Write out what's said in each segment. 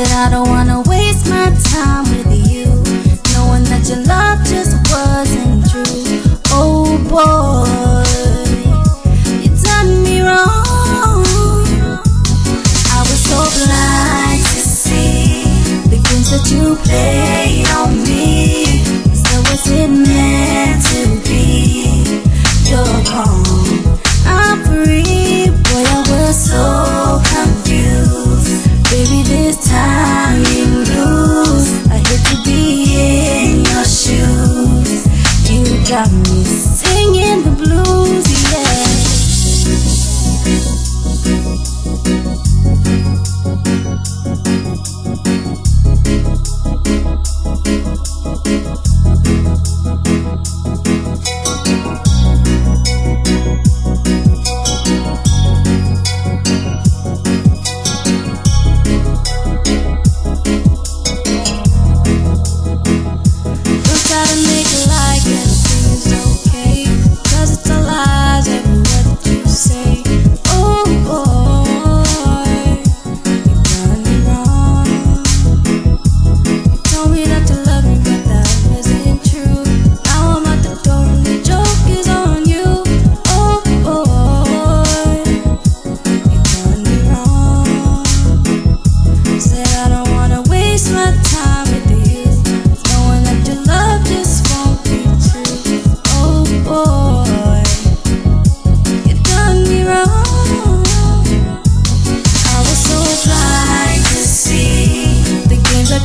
Said I don't wanna waste my time with you, knowing that your love just wasn't true. Oh boy, you done me wrong. I was so blind to see the games that you played on me. So was it meant to be? You're gone, I'm free. Boy, I was so confused. Baby, this time you lose. I hate to be in your shoes. You got me singing the blues, yeah.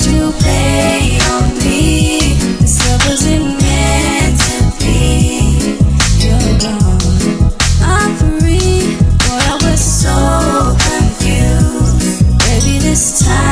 You play on me. This love wasn't meant to be. You're gone, I'm free. Boy, I was so confused. Baby, this time